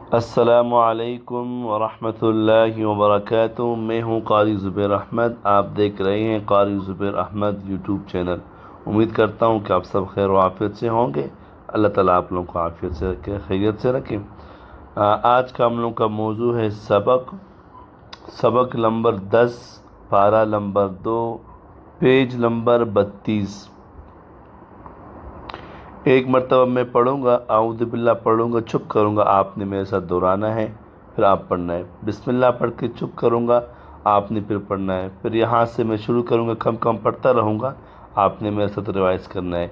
अस्सलामुअलैकुम वरहमतुल्लाहि वबरकातुहू। मैं हूँ क़ारी ज़ुबैर अहमद। आप देख रहे हैं क़ारी ज़ुबैर अहमद यूट्यूब चैनल। उम्मीद करता हूँ कि आप सब खैर व आफियत से होंगे। अल्लाह ताला आप लोगों को आफियत से रखे, खैरियत से रखें। आज का हम लोग का मौजू है सबक नंबर 10, पारा नंबर 2, पेज नंबर 32। एक मरतबा मैं पढ़ूँगा, आऊज़ु बिल्लाह पढ़ूँगा, चुप करूँगा, आपने मेरे साथ दोहराना है, फिर आप पढ़ना है। बिस्मिल्लाह पढ़ के चुप करूँगा, आपने फिर पढ़ना है। फिर यहाँ से मैं शुरू करूँगा, कम कम पढ़ता रहूँगा, आपने मेरे साथ रिवाइज़ करना है।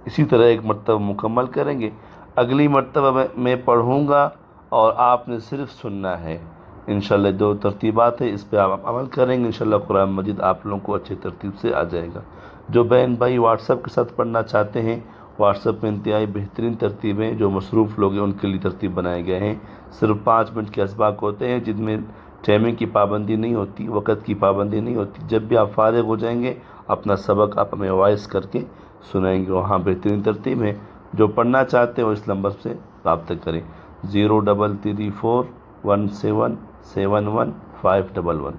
इसी तरह एक मरतबा मुकम्मल करेंगे। अगली मरतबा मैं पढ़ूँगा और आपने सिर्फ सुनना है। इंशाल्लाह दो तरतीबात है, इस पर आप अमल करेंगे, इंशाल्लाह कुरान मजीद आप लोगों को अच्छी तरतीब से आ जाएगा। जो बहन भाई व्हाट्सएप के साथ पढ़ना चाहते हैं, व्हाट्सएप में इंतहाई बेहतरीन तरतीबें, जो मसरूफ़ लोग हैं उनके लिए तरतीब बनाए गए हैं। सिर्फ 5 मिनट के असबाक होते हैं, जिनमें टाइमिंग की पाबंदी नहीं होती, वक़्त की पाबंदी नहीं होती। जब भी आप फारिग हो जाएंगे, अपना सबक आप हमें वॉइस करके सुनाएंगे। वहाँ बेहतरीन तरतीब है। जो पढ़ना चाहते हो इस नंबर से रब्ता करें, 033417711511।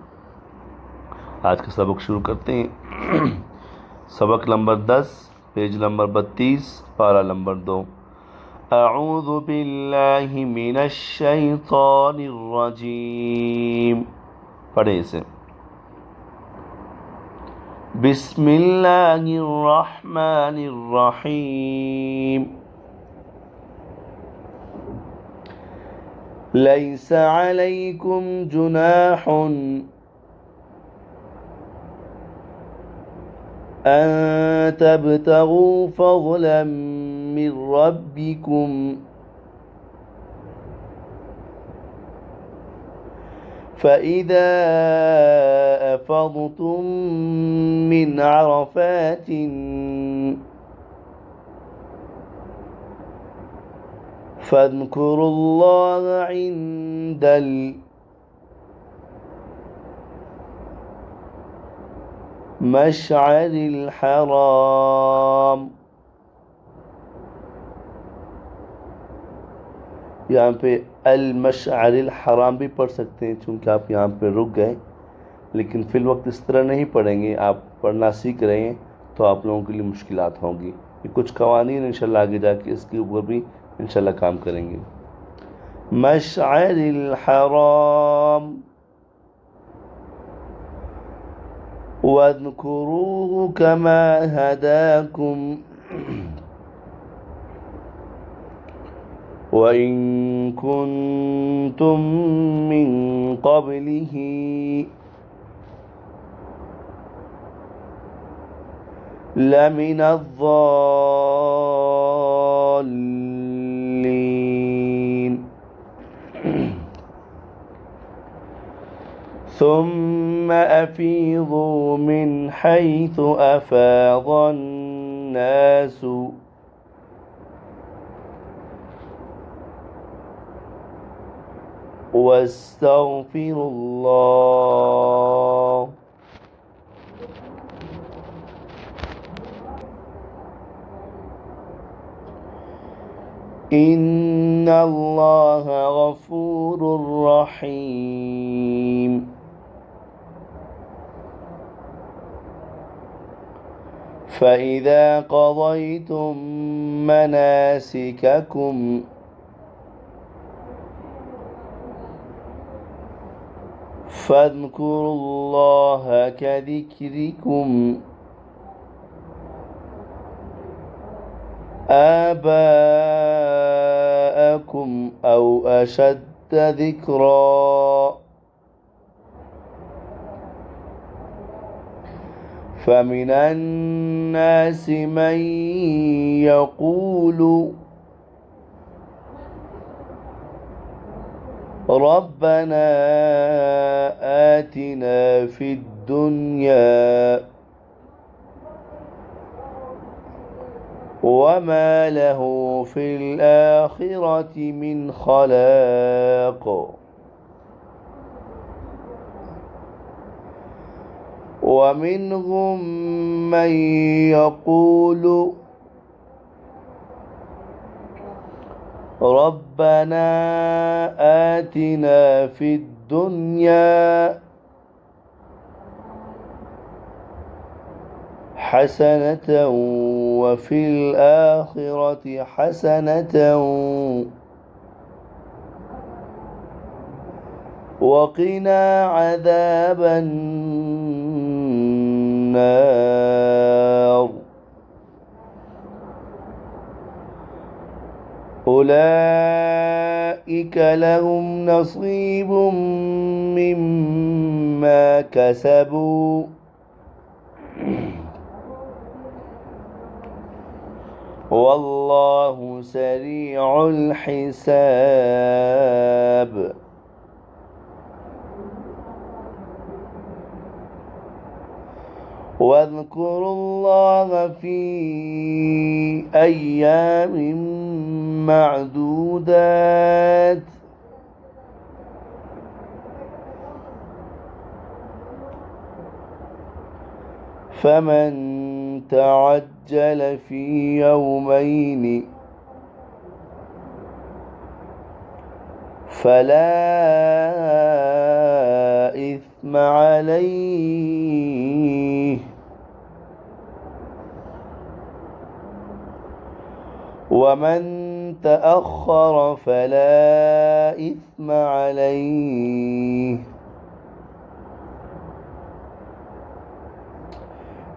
आज का सबक शुरू करते हैं। सबक नंबर 10, पेज नंबर 32, पारा नंबर 2। अऊज़ु बिल्लाहि मिनश शैतानिर रजीम। पढ़े इसे। बिस्मिल्लाहिर रहमानिर रहीम। लैसा अलैकुम जुनाहुन अन तब्तगू फ़ज़लन मिन रब्बिकुम फ़इज़ा अफ़ज़तुम मिन अरफ़ातिन फ़ज़्कुरुल्लाह इंदल मशअरिल हराम। यहाँ पे अल मशअरिल हराम भी पढ़ सकते हैं, चूँकि आप यहाँ पे रुक गए, लेकिन फ़िल वक्त इस तरह नहीं पढ़ेंगे। आप पढ़ना सीख रहे हैं तो आप लोगों के लिए मुश्किलात होंगी। ये कुछ कवानीन इंशाल्लाह आगे जाके इसके ऊपर भी इंशाल्लाह काम करेंगे। मशअरिल हराम वज़्कुरूहु कमा हदाकुम वइन कुन्तुम मिन क़ब्लिही लमिनज़्ज़ाल्लीन। ثم أفيضوا من حيث أفاض الناس واستغفروا الله إن الله غفور رحيم। فإذا قضيتم مناسككم فاذكروا الله كذكركم آباءكم أو أشد ذكرا فمن الناس من يقول ربنا آتنا في الدنيا وما له في الآخرة من خلاق ومنهم من يقول ربنا آتنا في الدنيا حسنة وفي الآخرة حسنة وقنا عذاب النار. أولئك لهم نصيب مما كسبوا والله سريع الحساب. واذكروا الله في أيام معدودات فمن تعجل في يومين فلا إثم عليه ومن تأخر فلا إثم عليه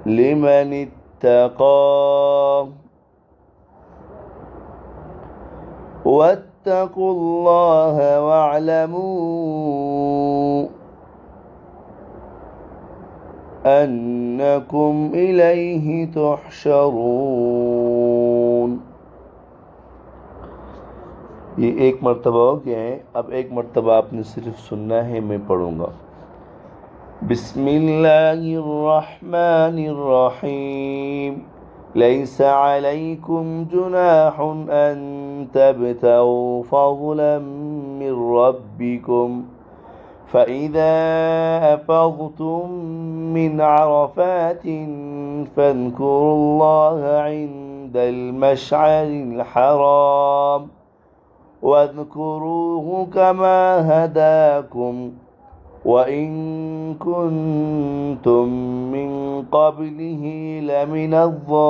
لمن اتقى. واتقوا الله واعلموا أنكم إليه تحشرون. ये एक मर्तबा हो गया है। अब एक मर्तबा आपने सिर्फ सुनना है, मैं पढ़ूंगा। बिस्मिल्लाहिर्रहमानिर्रहीम। लैस अलैकुम जुनाहुन अन तब्तगू फज़लन मिन रब्बिकुम फ़इज़ा अफ़ज़्तुम मिन अरफ़ातिन फ़ज़्कुरुल्लाह इंदल मशअरिल हराम واذكروه كما هداكم وإن كنتم من قبله لمن الضالين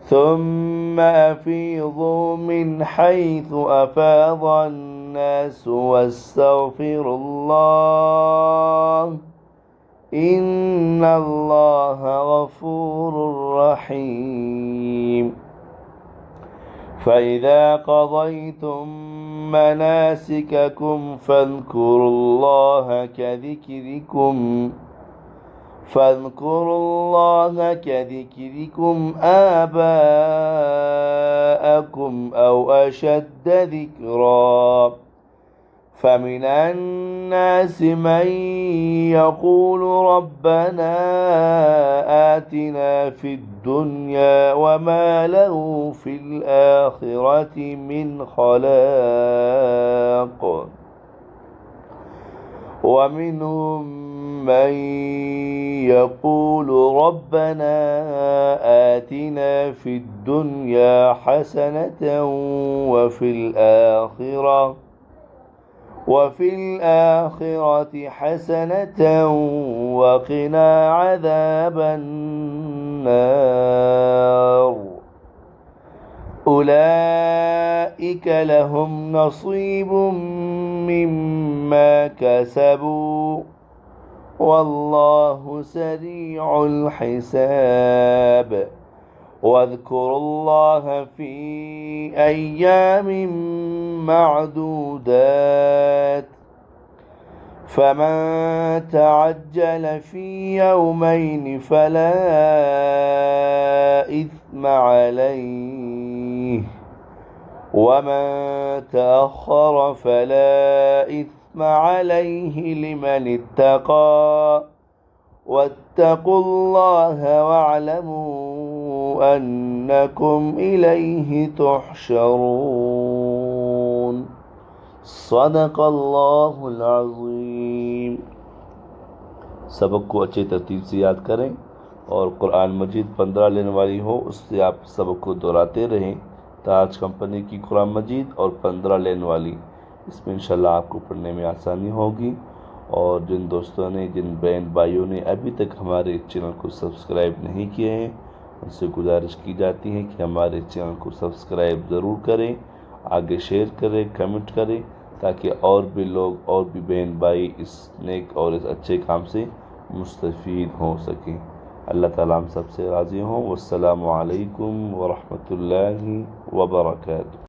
ثم أفيضوا من حيث أفاض الناس واستغفروا الله إن الله غفور رحيم. فإذا قضيتم مناسككم فاذكروا الله كذكركم آباءكم أو أشد ذكرا فمن الناس من يقول ربنا آتنا في الدنيا وما له في الآخرة من خلاق ومنهم من يقول ربنا آتنا في الدنيا حسنة وفي الآخرة حسنة وقنا عذاب النار. أولئك لهم نصيب مما كسبوا والله سريع الحساب. واذكروا الله في أيام معدودات فمن تعجل في يومين فلا إثم عليه ومن تأخر فلا إثم عليه لمن اتقى. واتقوا الله واعلموا أنكم إليه تحشرون. صدق अल्लाहुल अज़ीम। सबक को अच्छी तरतीब से याद करें। और कुरान मजीद 15 लेन वाली हो, उससे आप सबको दोहराते रहें। ताज कंपनी की कुरान मजीद और 15 लेन वाली, इसमें इंशाल्लाह आपको पढ़ने में आसानी होगी। और जिन दोस्तों ने, जिन बहन भाइयों ने अभी तक हमारे चैनल को सब्सक्राइब नहीं किए हैं, उनसे गुजारिश की जाती है कि हमारे चैनल को सब्सक्राइब ज़रूर करें, आगे शेयर करें, कमेंट करें, ताकि और भी लोग, और भी बहन भाई इस नेक और इस अच्छे काम से मुस्तफ़ीद हो सकें। अल्लाह ताला हम सबसे राज़ी हों। वस्सलामु अलैकुम व रहमतुल्लाहि व बरकातुहू।